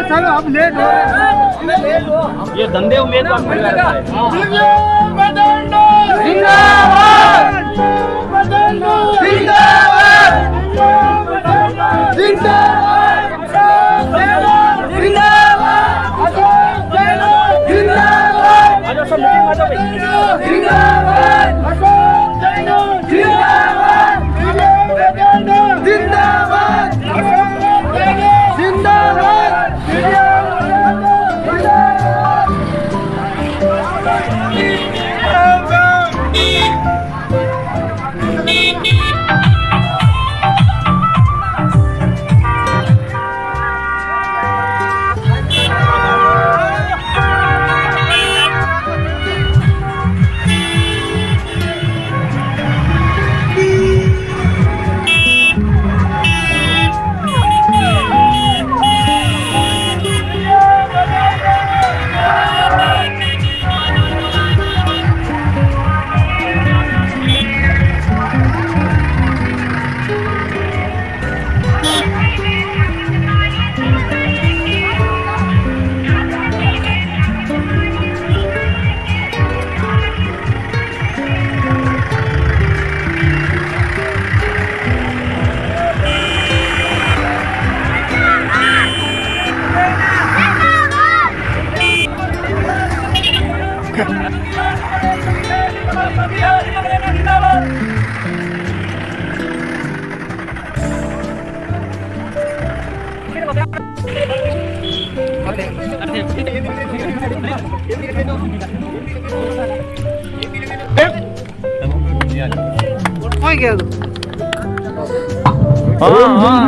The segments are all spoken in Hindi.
चलो अब लेट हो ये धंधे उम्मीद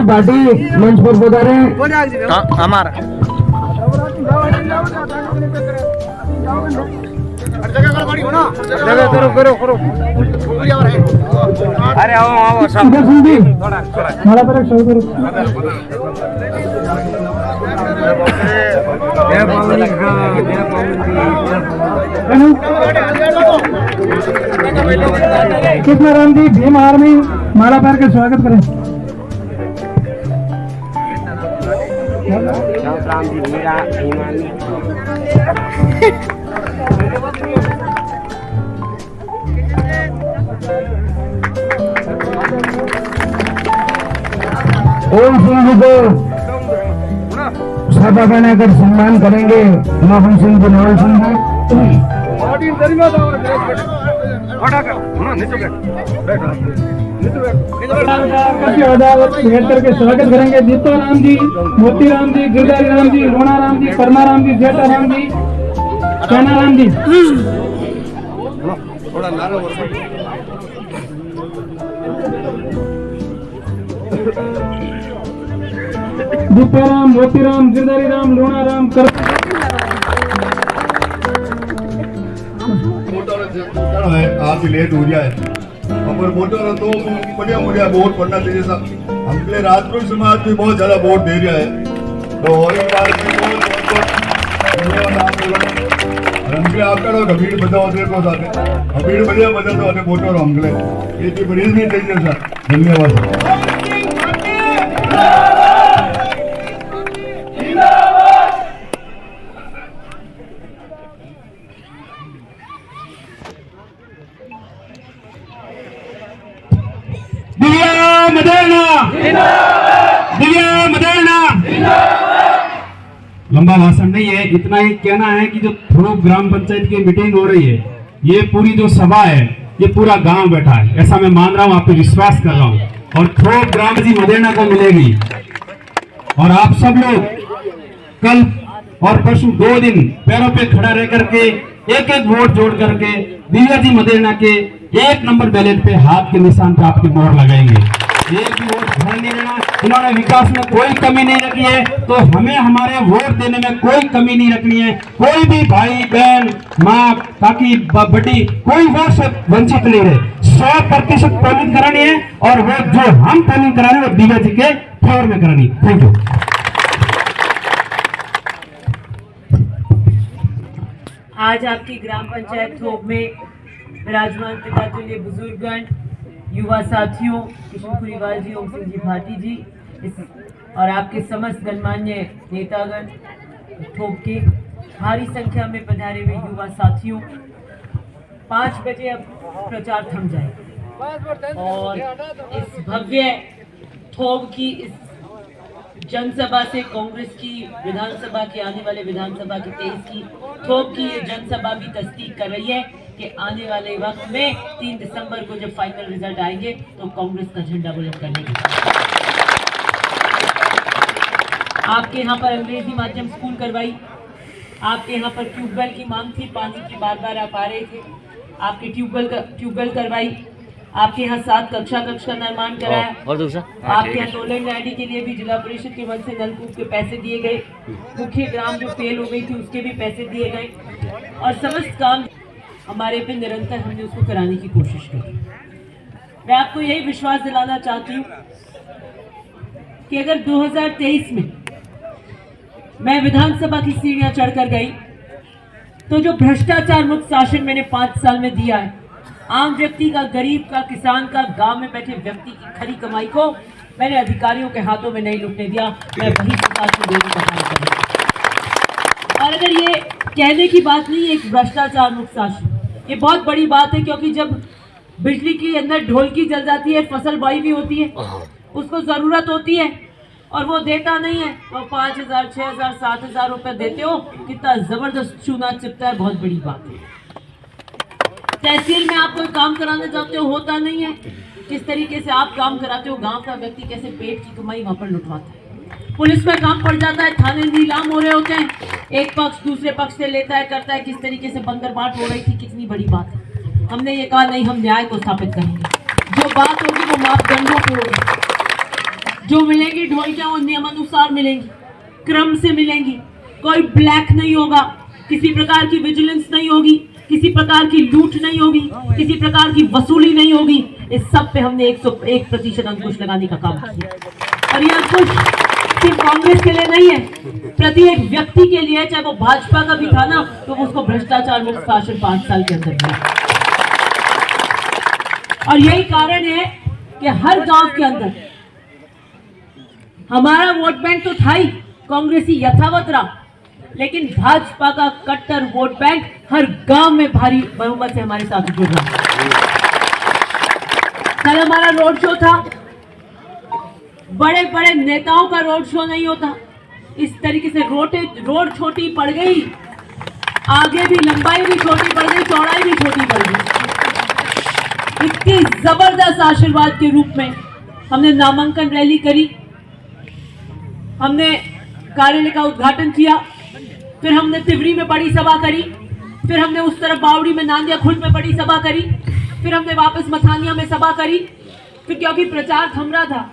पार्टी मंच पर पधारे हमारा करो अरे आओ सब माला पर शो करो कृष्ण राम जी भीम आर्मी माला पैर के स्वागत करें। राम जी मीरा ओम सिंह जी को सभा बनाकर सम्मान करेंगे। मोहन सिंह जी, नवल सिंह जी करके स्वागत करेंगे। दीपा राम जी, मोती राम जी, गिरधारी राम जी, रोना राम जी, परमा राम जी, जेठा राम जी, काना राम जी। दीपाराम, मोतीराम, गिरधारी राम, लोना राम कर आज लेट हो गया है और मोटर तो बढ़िया बढ़िया वोट पड़ना चाहिए सब। हमके राजपूत समाज भी बहुत ज्यादा वोट दे रहा है तो और एक बार हमके आपका तो गंभीर बचाव से को साथ गंभीर बढ़िया बचा तो अने वोटर हमके ये भी बड़ी नहीं चाहिए सर। धन्यवाद। लंबा भाषण नहीं है, इतना ही कहना है कि जो थोड़ो ग्राम पंचायत की मीटिंग हो रही है, ये पूरी जो सभा है ये पूरा गांव बैठा है, ऐसा मैं मान रहा हूं, आप पे विश्वास कर रहा हूं। और थोड़ो ग्राम जी मदेना को मिलेगी और आप सब लोग कल और परसों 2 दिन पैरों पे खड़ा रह करके एक एक वोट जोड़ करके दिव्या जी मदेना के 1 नंबर बैलेट पे हाथ के निशान पे आपकी मोहर लगाएंगे। एक भी वोट घर नहीं रहना। इन्होंने विकास में कोई कमी नहीं रखी है तो हमें हमारे वोट देने में कोई कमी नहीं रखनी है। कोई भी भाई बहन माँ काकी बड़ी कोई वोट से वंचित नहीं रहे। 100% पोलिंग करानी है और वोट जो हम पोलिंग करा रहे हैं वो दिव्या जी के फेवर में करानी। Thank you. आज आपकी ग्राम पंचायत थोक में विराजमान पिता तुल्य बुजुर्गगण, युवा साथियों, किशन पुरीवाल जी, ओम सिंह जी भाटी जी और आपके समस्त गणमान्य नेतागण, थोक के भारी संख्या में पधारे हुए युवा साथियों, 5 बजे अब प्रचार थम जाएगा और इस भव्य थोक की इस जनसभा से कांग्रेस की विधानसभा के आने वाले विधानसभा की 23 की थोक की ये जनसभा भी तस्दीक कर रही है कि आने वाले वक्त में 3 दिसंबर को जब फाइनल रिजल्ट आएंगे तो कांग्रेस का झंडा बुलंद करने की। आपके यहाँ पर अंग्रेजी माध्यम स्कूल करवाई, आपके यहाँ पर ट्यूबवेल की मांग थी, पानी की बार बार आप आ रहे थे, आपके ट्यूबवेल करवाई, आपके यहाँ 7 कक्षा का निर्माण कराया और दूसरा आपके यहाँ टोलेंट आईडी के लिए भी जिला परिषद के मन से नलकूप के पैसे दिए गए, मुख्य ग्राम जो फेल हो गई थी उसके भी पैसे दिए गए और समस्त काम हमारे पे निरंतर हमने उसको कराने की कोशिश की। मैं आपको यही विश्वास दिलाना चाहती हूँ कि अगर 2023 में मैं विधानसभा की सीढ़ियां चढ़कर गई तो जो भ्रष्टाचार मुक्त शासन मैंने 5 साल में दिया है, आम व्यक्ति का, गरीब का, किसान का, गांव में बैठे व्यक्ति की खरी कमाई को मैंने अधिकारियों के हाथों में नहीं लुटने दिया, मैं वही सरकार को देने का काम करूंगा। और अगर ये कहने की बात नहीं है एक भ्रष्टाचार मुक्त शासन, ये बहुत बड़ी बात है, क्योंकि जब बिजली के अंदर ढोलकी जल जाती है, फसल बुआई भी होती है, उसको जरूरत होती है और वो देता नहीं है, वो 5,000, 6,000, 7,000 रुपये देते हो, कितना जबरदस्त चूना चिपता है, बहुत बड़ी बात है। तहसील में आप कोई काम कराना चाहते हो, होता नहीं है, किस तरीके से आप काम कराते हो, गांव का व्यक्ति कैसे पेट की कमाई वहां पर लुटवाता है। पुलिस में काम पड़ जाता है, थाने नीलाम हो रहे होते हैं, एक पक्ष दूसरे पक्ष से लेता है, करता है, किस तरीके से बंदरबाट हो रही थी, कितनी बड़ी बात है। हमने ये कहा नहीं, हम न्याय को स्थापित करेंगे, जो बात होगी वो मापदंडों पे होगी, जो मिलेंगी ढोलकियां वो नियमानुसार मिलेंगी, क्रम से मिलेंगी, कोई ब्लैक नहीं होगा, किसी प्रकार की विजिलेंस नहीं होगी, किसी प्रकार की लूट नहीं होगी, किसी प्रकार की वसूली नहीं होगी। इस सब पे हमने 101% अंकुश लगाने का काम किया और ये अंकुश सिर्फ कांग्रेस के लिए नहीं है, प्रति एक व्यक्ति के लिए, चाहे वो भाजपा का भी था ना, तो उसको भ्रष्टाचार मुक्त शासन 5 साल के अंदर मिला। और यही कारण है कि हर गांव के अंदर हमारा वोट बैंक तो था ही, कांग्रेसी यथावत रहा, लेकिन भाजपा का कट्टर वोट बैंक हर गांव में भारी बहुमत से हमारे साथ जुड़ रहा है। कल हमारा रोड शो था, बड़े बड़े नेताओं का रोड शो नहीं होता, इस तरीके से रोड छोटी पड़ गई, आगे भी लंबाई भी छोटी पड़ गई, चौड़ाई भी छोटी पड़ गई। इतनी जबरदस्त आशीर्वाद के रूप में हमने नामांकन रैली करी, हमने कार्यालय का उद्घाटन किया, फिर हमने तिवरी में बड़ी सभा करी, फिर हमने उस तरफ बावड़ी में नांदिया खुर्द में बड़ी सभा करी, फिर हमने वापस मथानिया में सभा करी, फिर क्योंकि प्रचार थम रहा था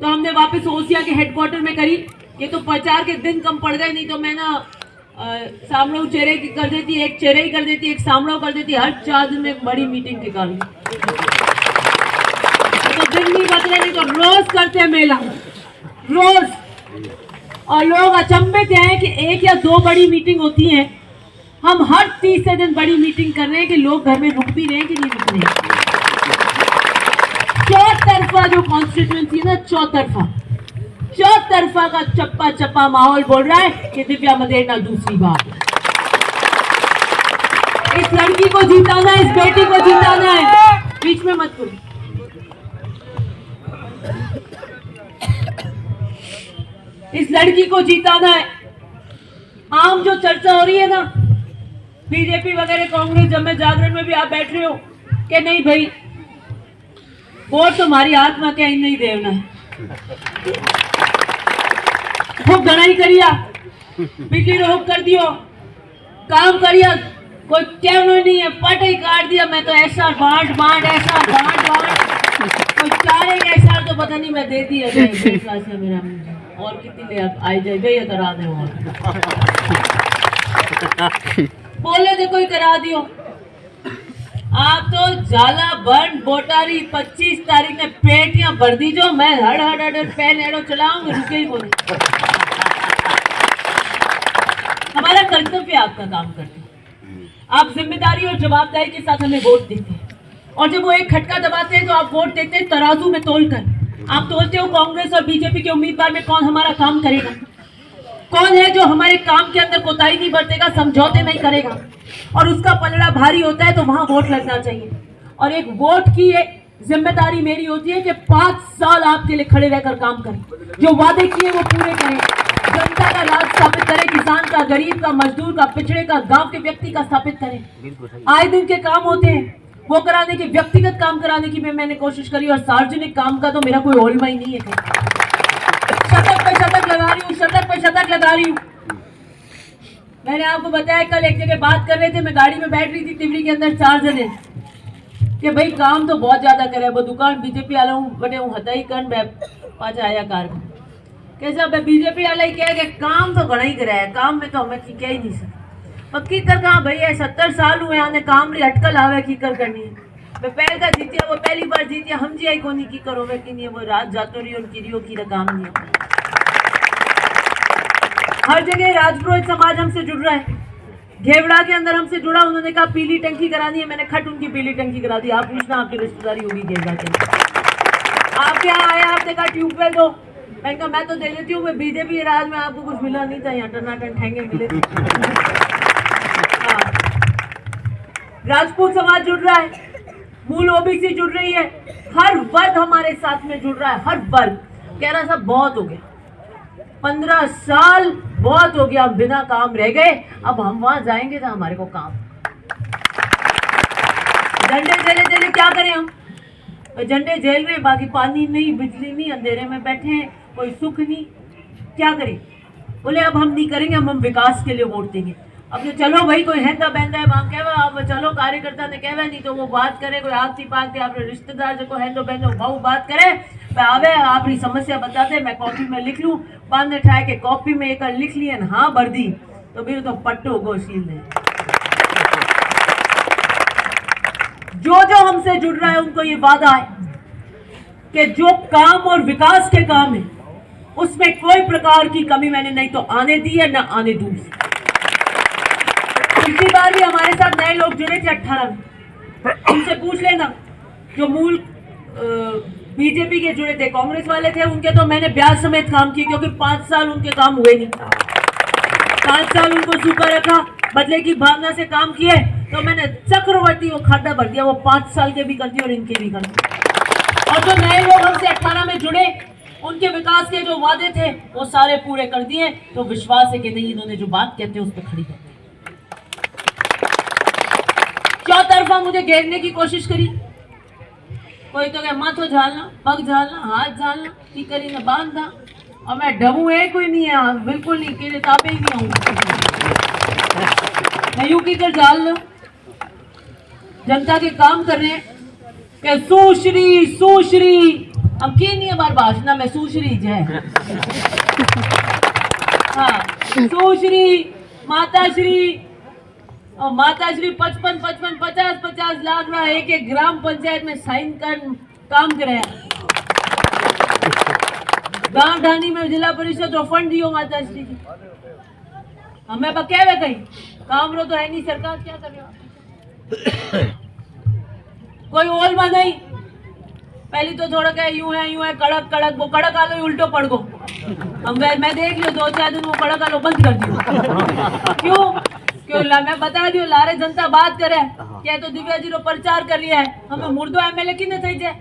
तो हमने वापस ओसिया के हेडक्वार्टर में करी। ये तो प्रचार के दिन कम पड़ गए, नहीं तो मैं ना सामड़ो चेहरे की कर देती, एक चेहरे ही कर देती, एक सामड़ो कर देती, हर 4 दिन में बड़ी मीटिंग के कारण तो दिन नहीं बदले, नहीं तो रोज करते हैं मेला, रोज। और लोग अचंभित हैं कि 1 या 2 बड़ी मीटिंग होती हैं, हम हर तीसरे दिन बड़ी मीटिंग कर रहे हैं कि लोग घर में रुक भी रहे हैं कि नहीं रुक रहे हैं। चौतरफा जो कॉन्स्टिट्यूएंसी है ना, चौतरफा का चप्पा चप्पा माहौल बोल रहा है कि दिव्या मदेरणा दूसरी बार। इस लड़की को जिताना है, इस बेटी को जिताना है, बीच में मत करो। इस लड़की को जिताना है। आम जो चर्चा हो रही है ना, बीजेपी वगैरह, कांग्रेस, जब मैं जागरण में भी आप बैठ रहे हो कि नहीं भाई वोट तुम्हारी आत्मा के ही नहीं देना है, खूब गणाई करिया, बिजली रोक कर दियो, काम करिया, कोई कहना नहीं है, पट ही काट दिया, मैं तो ऐसा बांट ऐसा बांट कोई 4 ऐसा तो पता नहीं मैं दे दी है मेरा और कितनी ले आई जाए करा दे बोले थे कोई करा दियो। आप तो जाला बन बोटारी 25 तारीख में पेटियां भर दी जो मैं हड़ पैन एड़ो चलाऊंगी, रुके ही बोले। हमारा कर्तव्य आपका काम करते आप जिम्मेदारी और जवाबदारी के साथ हमें वोट देते हैं, और जब वो एक खटका दबाते हैं तो आप वोट देते हैं तराजू में तोलकर। आप तोलते हो कांग्रेस और बीजेपी के उम्मीदवार में कौन हमारा काम करेगा, कौन है जो हमारे काम के अंदर कोताही नहीं बरतेगा, समझौते नहीं करेगा, और उसका पलड़ा भारी होता है तो वहां वोट लगना चाहिए। और एक वोट की जिम्मेदारी मेरी होती है कि 5 साल आपके लिए खड़े रहकर काम करें, जो वादे किए वो पूरे करें, जनता का राज स्थापित करें, किसान का, गरीब का, मजदूर का, पिछड़े का, गांव के व्यक्ति का स्थापित करें। आए दिन के काम होते हैं, वो कराने की, व्यक्तिगत काम कराने की मैंने कोशिश करी, और सार्वजनिक काम का तो मेरा कोई होलमा ही नहीं है। शतक पे शतक लगा रही हूँ, शतक पे शतक लगा रही हूँ। मैंने आपको बताया, कल एक जगह बात कर रहे थे, मैं गाड़ी में बैठ रही थी तिवरी के अंदर 4 जने, कि भाई काम तो बहुत ज्यादा करे, वो दुकान बीजेपी वाला हूँ बटे हूँ हता ही कर पाचा आया कार कैसा बीजेपी वाला ही कह के काम तो घना ही कराया, काम में तो हमें कह ही नहीं सकते। पक्की कर कहाँ भैया, 70 साल हुए आने काम रे अटकल आवे की कर करनी है। मैं पहल का जीतिया, वो पहली बार जीतिया, हम जी आई कोनी की करो वे की नहीं, वो रात जातो रही उनकी रियो की काम नहीं। हर जगह राजपुरोहित समाज हमसे जुड़ रहा है, घेवड़ा के अंदर हमसे जुड़ा, उन्होंने कहा पीली टंकी करानी है, मैंने खट उनकी पीली टंकी करा दी। आप पूछना आपकी रिश्तेदारी होगी घेवड़ा के। आप यहाँ आया, आपने कहा ट्यूबवेल दो, मैंने कहा मैं तो दे देती हूँ, बीजेपी राज में आपको कुछ मिला नहीं था, यहाँ टनाटन ठेंगे मिले। हाँ, राजपूत समाज जुड़ रहा है, मूल ओबीसी जुड़ रही है, हर वर्ग हमारे साथ में जुड़ रहा है, हर वर्ग कह रहा सब बहुत हो गया, 15 साल बहुत हो गया, हम बिना काम रह गए, अब हम वहां जाएंगे तो हमारे को काम। झंडे जेले क्या करें हम, झंडे जेल में, बाकी पानी नहीं, बिजली नहीं, अंधेरे में बैठे हैं, कोई सुख नहीं, क्या करें। बोले अब हम नहीं करेंगे, हम विकास के लिए वोट देंगे। अब तो चलो भाई कोई हैंदा बहंदा है वहां कहवा, अब चलो कार्यकर्ता ने कहवा, नहीं तो वो बात करे, कोई आगती पागती अपने रिश्तेदार जो हैंदो बहंदो भाऊ बात करे, आवे अपनी समस्या बताते, मैं कॉपी में लिख लूं, बाद में ठा के कॉपी में एक लिख लिया, हाँ भर दी, तो फिर तो पट्टो गोशील ने। जो जो हमसे जुड़ रहा है उनको ये वादा है कि जो काम और विकास के काम है उसमें कोई प्रकार की कमी मैंने नहीं तो आने दी है, न आने दूँ। पिछली बार भी हमारे साथ नए लोग जुड़े थे 18 में, उनसे पूछ लेना, जो मूल बीजेपी के जुड़े थे, कांग्रेस वाले थे, उनके तो मैंने ब्याज समेत काम किए, क्योंकि 5 साल उनके काम हुए नहीं, 5 साल उनको सूखा रखा, बदले की भावना से काम किए, तो मैंने चक्रवर्ती वो खाटा भर दिया, वो 5 साल के भी कर दिए और इनके भी कर दिए। और जो नए लोग हमसे 18 में जुड़े, उनके विकास के जो वादे थे वो सारे पूरे कर दिए, तो विश्वास है कि नहीं इन्होंने जो बात कहते हैं उस पर खड़ी करते। चौतरफा मुझे घेरने की कोशिश करी, कोई तो क्या माथो झालना, पग झालना, हाथ झालना, की करी ने बांधा, और मैं डबू है कोई नहीं है, बिल्कुल नहीं, के ताबे ही नहीं आऊंगा, मैं यूं की कर झाल लो। जनता के काम कर रहे हैं कि सुश्री सुश्री, अब की नहीं है बार भाषण में सुश्री जय, हाँ सुश्री माताश्री, और माताश्री 55-50 लाख रहा एक ग्राम पंचायत में साइन कर काम करे, गांव ढानी में जिला परिषद जो फंड दियो माताश्री की, हमें कहवे कहीं काम रो तो है नहीं, सरकार क्या कर रही है, कोई ओलमा नहीं, पहली तो थोड़ा क्या यूं है कड़क कड़क, वो कड़क आलो उल्टो पड़ गो, हम मैं देख लियो 2-4 दिन वो कड़क आलो बंद कर दियो, क्यों मैं बता दियो, लारे जनता बात करे क्या तो दिव्या जी रो प्रचार कर रही है, हमें मुर्दो एमएलए की न थई जाए,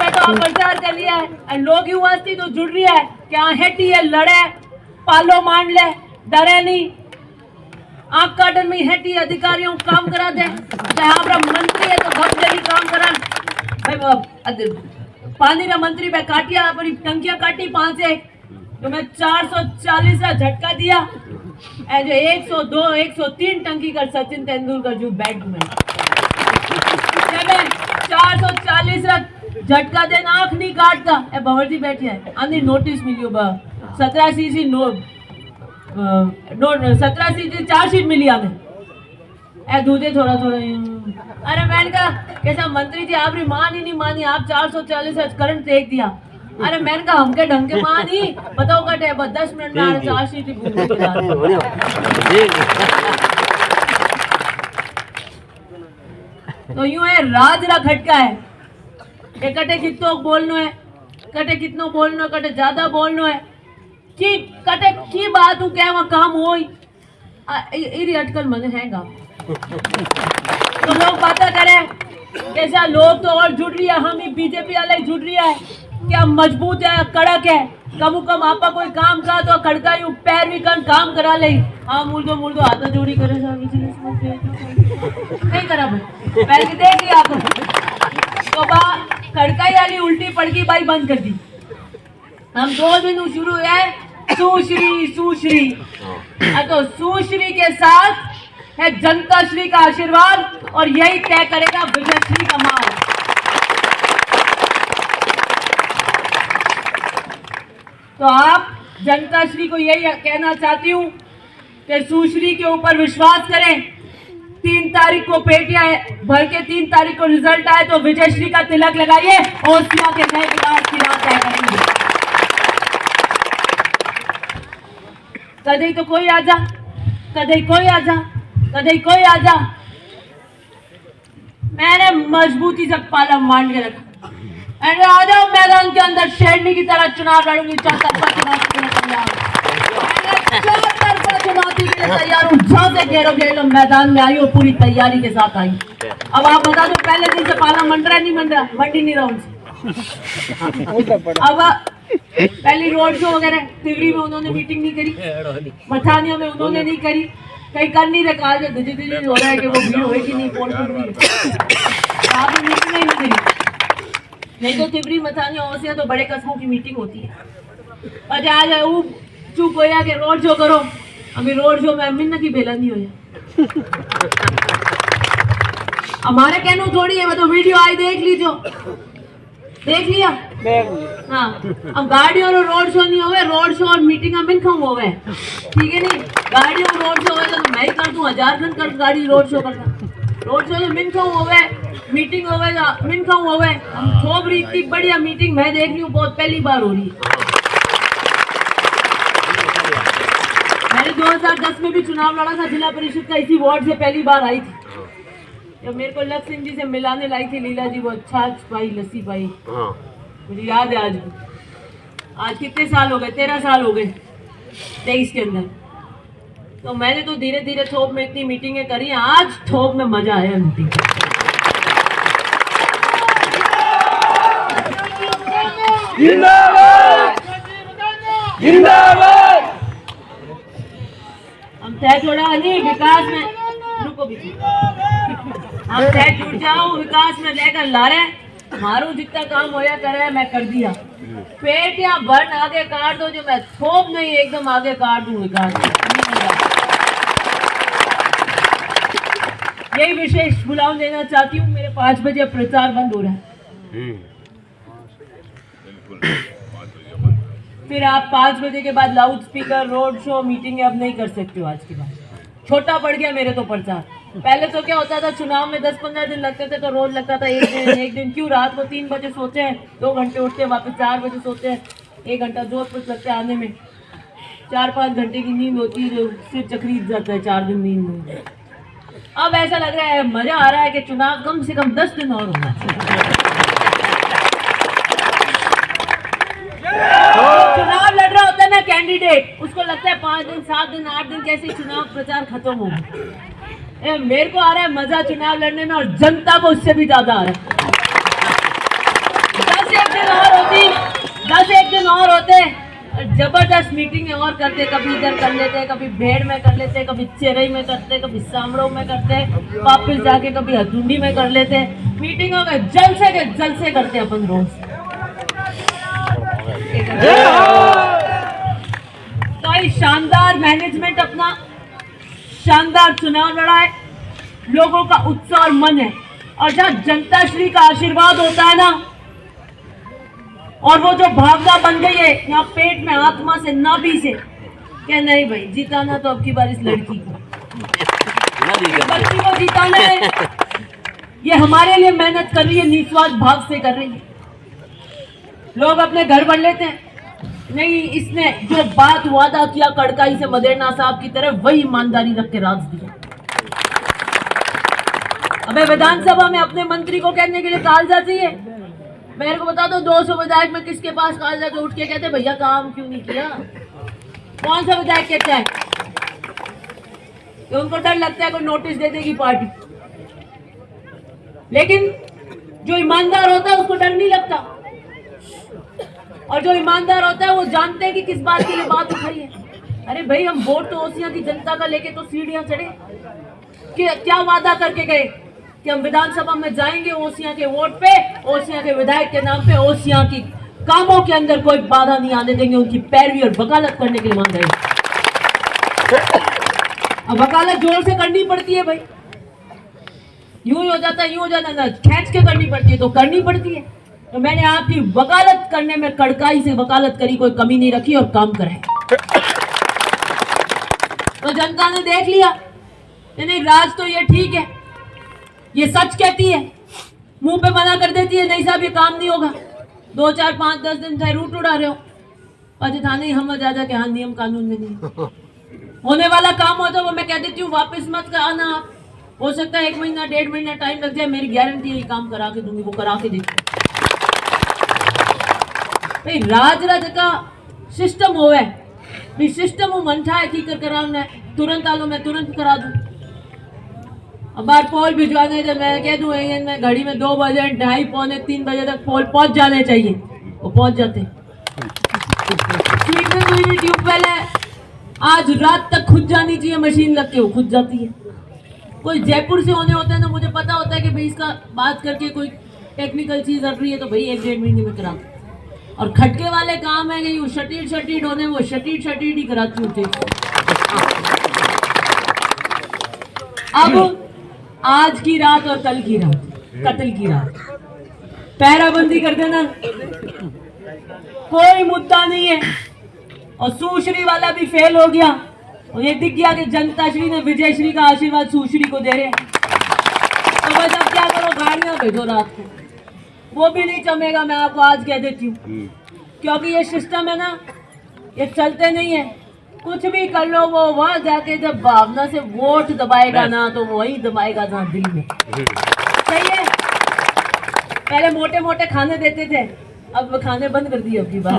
तो आप प्रचार कर लिया है, लोग युवास्ती तो जुड़ रही है, क्या हेटी है, लड़े पालो मान ले, डरे नहीं, आंख काटन में हेटी अधिकारियों काम करा दे, यहाँ मंत्री है तो बहुत जल्दी काम करा, पानी रा मंत्री पे काटिया अपनी टंकियां काटी 5 एक, तो मैं 440 का झटका दिया, जो 102 103 टंकी कर सचिन तेंदुलकर जो बैट में 440 का झटका देना, आंख नहीं काटता, भंवर जी बैठी है, आंधी नोटिस मिलियो 17 सीसी नोट 17 सीसी चार्जशीट मिली आने, दूधे थोड़ा थोड़ा, अरे मैंने कहा कैसा मंत्री जी आपकी मान ही नहीं मानी, आप 440 करंट फेंक दिया, अरे मैंने कहा हमके ढंग के मां नहीं बताओ कटे 10 मिनट में 4 सीटी घूम के तो यूं है राज रा खटका है ये कटे कितो बोलनो है कटे कितनो बोलनो कटे ज्यादा बोलनो है कि कटे की बात हूं क्या वहां काम होई इरी अटकल मने हैगा तो लोग बातें करे कैसा लोग तो और जुड़ रही है हम ही बीजेपी वाले जुड़ रही है क्या मजबूत है कड़क है कम आपा कोई काम का तो खड़का यूं पैर भी कर काम करा ले हाँ मुर्दो हाथ जोड़ी करे नहीं करा भाई पहले देख लिया आपको तो बा खड़काई वाली उल्टी पड़की बाई बंद कर दी हम 2 दिन शुरू है सुश्री तो सुश्री के साथ है जनता श्री का आशीर्वाद और यही तय करेगा विजयश्री का माल। तो आप जनता श्री को यही कहना चाहती हूँ कि सुश्री के ऊपर विश्वास करें 3 तारीख को पेटियां भर के 3 तारीख को रिजल्ट आए तो विजयश्री का तिलक लगाइए और सिया के नए विकास की राह तय करेंगे। कदे तो कोई आजा कदे कोई आजा मैंने मजबूती से पाला मान के रखा मैंने आ जाओ मैदान के अंदर शेरनी की तरह चुनाव लड़ूंगी चौतरफा चुनौती के लिए तैयार हूँ जहाँ से घेरो मैदान में आई और पूरी तैयारी के साथ आई। अब आप बता दो पहले दिन से पाला मंड रहा नहीं मंड रहा मंडी नहीं रहा उनसे। अब पहली रोड शो वगैरह तिवरी में उन्होंने मीटिंग नहीं करी मठानियों में उन्होंने नहीं करी कहीं कर नहीं रखा आज हो रहा है कि वो भीड़ होगी नहीं पोल आपने मीटिंग नहीं करी नहीं तो तिवरी मठानियों से तो बड़े कस्बों की मीटिंग होती है और आज वो चुप हो के रोड शो करो अभी रोड शो में मिन्न की बेला नहीं हो हमारे कहना थोड़ी है मैं तो वीडियो आई देख लिया हाँ अब गाड़ी और रोड शो नहीं होवे रोड शो और मीटिंग में मिनखम होवे ठीक है नहीं गाड़ी और रोड शो होवे तो मैं ही कर दूं 1000 घंटे कर गाड़ी रोड शो करना रोड शो तो मिनखम होवे मीटिंग होवे मिनखम होवे हम खूब रही इतनी बढ़िया मीटिंग मैं देख रही हूँ बहुत पहली बार हो रही है। मैंने 2010 में भी चुनाव लड़ा था जिला परिषद का इसी वार्ड से पहली बार आई थी जब मेरे को लक्ष्य सिंह जी से मिलाने लाई थी लीला जी वो छाछ पाई लस्सी पाई मुझे याद है आज कितने साल हो गए 13 साल हो गए 23 के अंदर तो मैंने तो धीरे धीरे थोप में इतनी मीटिंगें करी आज थोप में मजा आया मीटिंग हम तय थोड़ा नहीं विकास में रुको भी हम तय जुड़ जाओ विकास में लेकर ला रहे मारू जितना काम होया करे मैं कर दिया पेट या बर्न आगे काट दो जो मैं थोप नहीं एकदम आगे काट दूं विकास यही विशेष बुलाव देना चाहती हूँ मेरे 5 बजे प्रचार बंद हो रहा है फिर आप 5 बजे के बाद loud speaker road show meeting अब नहीं कर सकते हो आज के बाद छोटा पड़ गया मेरे तो प्रचार पहले तो क्या होता था चुनाव में 10-15 दिन लगते थे तो रोज लगता था एक दिन क्यों रात को 3 बजे सोते हैं 2 घंटे उठते हैं वापस 4 बजे सोते हैं 1 घंटा जोधपुर लगता है आने में 4-5 घंटे की नींद होती है जो सिर चक्रीत जाता है 4 दिन नींद में अब ऐसा लग रहा है मजा आ रहा है कि चुनाव कम से कम 10 दिन और होना चुनाव लड़ रहा होता है ना कैंडिडेट उसको लगता है 5 दिन 7 दिन 8 दिन कैसे चुनाव प्रचार खत्म होगा मेरे को आ रहा है मजा चुनाव लड़ने में और जनता को उससे भी ज्यादा आ रहा है 10 एक दिन और होते जबरदस्त मीटिंग और करते कभी इधर कर लेते कभी भेड़ में कर लेते कभी चेरई में करते कभी सामड़ो में करते वापिस जाके कभी हथुंडी में कर लेते मीटिंगों के जलसे करते अपन रोज तो शानदार मैनेजमेंट अपना शानदार चुनाव लड़ा है लोगों का उत्साह और मन है और जहाँ जनता श्री का आशीर्वाद होता है ना और वो जो भावना बन गई है यहाँ पेट में आत्मा से नाभि से क्या नहीं भाई जिताना तो अब की बार इस लड़की को बच्ची को जिताना है ये हमारे लिए मेहनत कर रही है निस्वार्थ भाव से कर रही है लोग अपने घर बढ़ लेते हैं। नहीं, इसने जो बात वादा किया कड़काई से मदेरना साहब की तरह, वही ईमानदारी रख के राज दिया। अबे विधानसभा में अपने मंत्री को कहने के लिए कागजा चाहिए। मेरे को बता दो 200 विधायक में किसके पास कागजा जो उठ के कहते भैया काम क्यों नहीं किया? कौन सा विधायक कहता है कि उनको डर लगता है कोई नोटिस दे देगी पार्टी? लेकिन जो ईमानदार होता है उसको डर नहीं लगता, और जो ईमानदार होता है वो जानते हैं कि किस बात के लिए बात उठाई है। अरे भाई, हम वोट तो ओसियां की जनता का लेके तो सीढ़ियां चढ़े कि क्या वादा करके गए कि हम विधानसभा में जाएंगे ओसियां के वोट पे, ओसियां के विधायक के नाम पे, ओसियां की कामों के अंदर कोई बाधा नहीं आने देंगे, उनकी पैरवी और वकालत करने के लिए मान रहे। अब वकालत जोर से करनी पड़ती है भाई, यूं ही हो जाता है, यूं हो जाता है, खींच के करनी पड़ती है तो करनी पड़ती है। तो मैंने आपकी वकालत करने में कड़काई से वकालत करी, कोई कमी नहीं रखी और काम कराए। तो जनता ने देख लिया, नहीं राज तो ये ठीक है, ये सच कहती है, मुंह पे मना कर देती है नहीं साहब ये काम नहीं होगा। 2 4 5 10 दिन थे रूट उड़ा रहे हो, अजय था नहीं हम जा के हाँ नियम कानून में नहीं होने वाला काम होता है वो मैं कह देती हूँ वापस मत आना आप। हो सकता है 1 महीना 1.5 महीना टाइम लग जाए, मेरी गारंटी है ये काम करा के दूंगी, वो करा के देती। भाई राज का सिस्टम होवे, भाई सिस्टम वो मन था ठीक कराना है, तुरंत आलो मैं तुरंत करा दूं। अब बार पोल भिजवाने जब मैं कह दूं मैं घड़ी में 2 बजे 2:30 पौने 3 बजे तक पोल पहुंच जाने चाहिए, वो पहुंच जाते। ट्यूबवेल है, आज रात तक खुद जानी चाहिए मशीन लग के, वो खुद जाती है। कोई जयपुर से होने होते हैं तो मुझे पता होता है कि भाई इसका बात करके कोई टेक्निकल चीज हट रही है तो भाई 1-1.5 महीने में करा। और खटके वाले काम है कि वो शटीट होने, वो शटीट ही कराती होते। अब आज की रात और कल की रात, कत्ल की रात, पैराबंदी कर देना, कोई मुद्दा नहीं है। और सुश्री वाला भी फेल हो गया, और ये दिख गया कि जनता श्री ने विजय श्री का आशीर्वाद सुश्री को दे रहे हैं। तो बस अब क्या करो, गाड़ियां भेजो रात को, वो भी नहीं चमेगा, मैं आपको आज कह देती हूँ। क्योंकि ये सिस्टम है ना, ये चलते नहीं है। कुछ भी कर लो, वो वहां जाके जब भावना से वोट दबाएगा ना तो वही दबाएगा जहाँ दिल में। सही है, पहले मोटे मोटे खाने देते थे, अब खाने बंद कर दिए अपनी बात।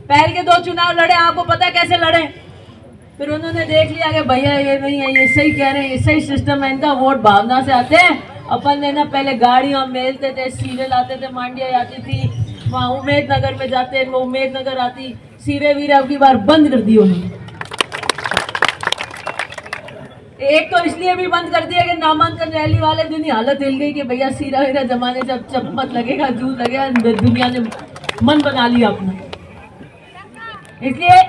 पहले के 2 चुनाव लड़े, आपको पता है कैसे लड़े? फिर उन्होंने देख लिया कि भैया ये नहीं है, ये सही कह रहे हैं, ये सही सिस्टम है इनका, वोट भावना से आते हैं। अपन ने ना पहले गाड़ियां मेलते थे, सीरे लाते थे, मांडिया आती थी, वहाँ उम्मेद नगर में जाते, वो उम्मेद नगर आती, सीरे वीरे अब की बार बंद कर दिए उन्होंने। एक तो इसलिए भी बंद कर दिया कि नामांकन रैली वाले दिन ही हालत हिल गई कि भैया सीरा वीरा जमाने से अब चम्मच लगेगा, जूस लगेगा, दुनिया ने मन बना लिया अपना। इसलिए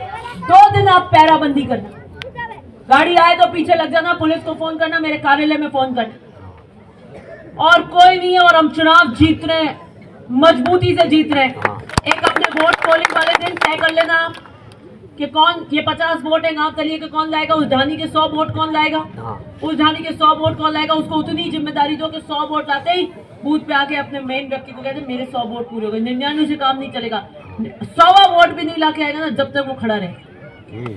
2 दिन आप पैराबंदी करना, गाड़ी आए तो पीछे लग जाना, पुलिस को फोन करना, मेरे कार्यालय में फोन करना, और कोई नहीं है। और हम चुनाव जीत रहे हैं, मजबूती से जीत रहे हैं। एक अपने वोट पोलिंग वाले दिन तय कर लेना कि कौन, ये 50 वोट है गांव के लिए कि कौन लाएगा, उस ढानी के 100 वोट कौन लाएगा, उस ढानी के 100 वोट कौन लाएगा, उसको उतनी जिम्मेदारी दो कि 100 वोट लाते ही बूथ पे आके अपने मेन व्यक्ति को कहते मेरे 100 वोट पूरे हो गए। 99 से काम नहीं चलेगा, 100वां वोट भी नहीं लाके आएगा ना जब तक वो खड़ा रहे।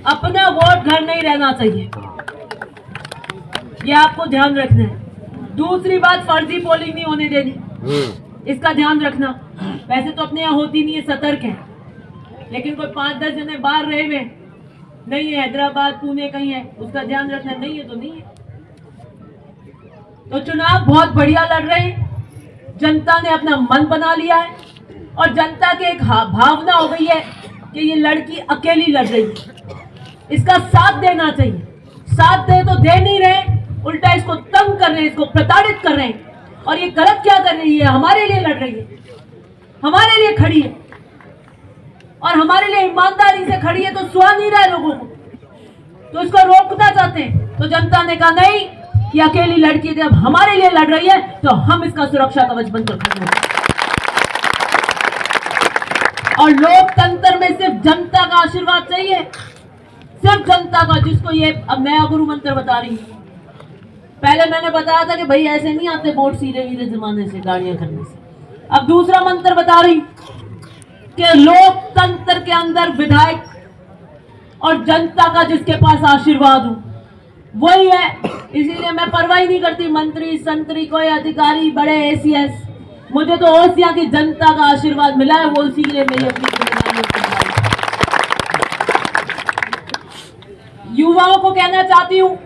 अपना वोट घर नहीं रहना चाहिए, ये आपको ध्यान रखना है। दूसरी बात, फर्जी पोलिंग नहीं होने देनी, इसका ध्यान रखना। वैसे तो अपने यहाँ होती नहीं है, सतर्क है, लेकिन कोई 5-10 जने बाहर रहे हुए नहीं है, हैदराबाद पुणे कहीं है, उसका ध्यान रखना। नहीं है तो नहीं है। तो चुनाव बहुत बढ़िया लड़ रहे हैं, जनता ने अपना मन बना लिया है, और जनता की एक भावना हो गई है कि ये लड़की अकेली लड़ रही है, इसका साथ देना चाहिए। साथ दे तो दे नहीं रहे, उल्टा इसको तंग कर रहे हैं, इसको प्रताड़ित कर रहे हैं। और ये गलत क्या कर रही है, हमारे लिए लड़ रही है, हमारे लिए खड़ी है, और हमारे लिए ईमानदारी से खड़ी है, तो सुहा नहीं रहा है लोगों को, तो इसको रोकना चाहते हैं। तो जनता ने कहा नहीं, कि अकेली लड़की जब हमारे लिए लड़ रही है तो हम इसका सुरक्षा कवच बनकर खड़े हैं। और लोकतंत्र में सिर्फ जनता का आशीर्वाद चाहिए, सिर्फ जनता का, जिसको ये अब नया गुरु मंत्र बता रही हूं पहले मैंने बताया था कि भाई ऐसे नहीं आते वोट सीधे सीधे जमाने से, गाड़ियां करने से। अब दूसरा मंत्र बता रही कि लोकतंत्र के अंदर विधायक और जनता का जिसके पास आशीर्वाद हो वही है। इसीलिए मैं परवाह ही नहीं करती मंत्री संतरी कोई अधिकारी बड़े एसीएस, मुझे तो ओसिया की जनता का आशीर्वाद मिला है, वो उसी के लिए मेरी अपनी जिम्मेदारी है। युवाओं को कहना चाहती हूँ,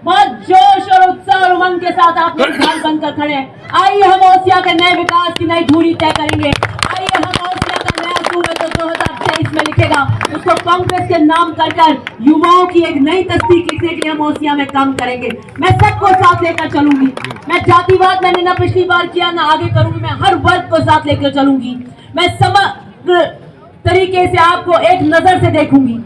बहुत जोश और उत्साह और उमंग के साथ आप लोग घर बनकर खड़े हैं। आइए हम ओसिया के नए विकास की नई धुरी तय करेंगे। आइए हम ओसिया का नया सूबे तो 2023 में लिखेगा, उसको कांग्रेस के नाम कर युवाओं की एक नई तस्वीर लिखने के लिए हम ओसिया में काम करेंगे। मैं सबको साथ लेकर चलूंगी। मैं जातिवाद मैंने ना पिछली बार किया ना आगे करूंगी। मैं हर वर्ग को साथ लेकर चलूंगी। मैं समग्र तरीके से आपको एक नजर से देखूंगी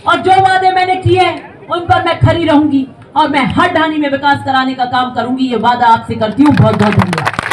और जो वादे मैंने किए उन पर मैं खरी रहूंगी और मैं हर ढाणी में विकास कराने का काम करूंगी। ये वादा आपसे करती हूँ। बहुत बहुत धन्यवाद।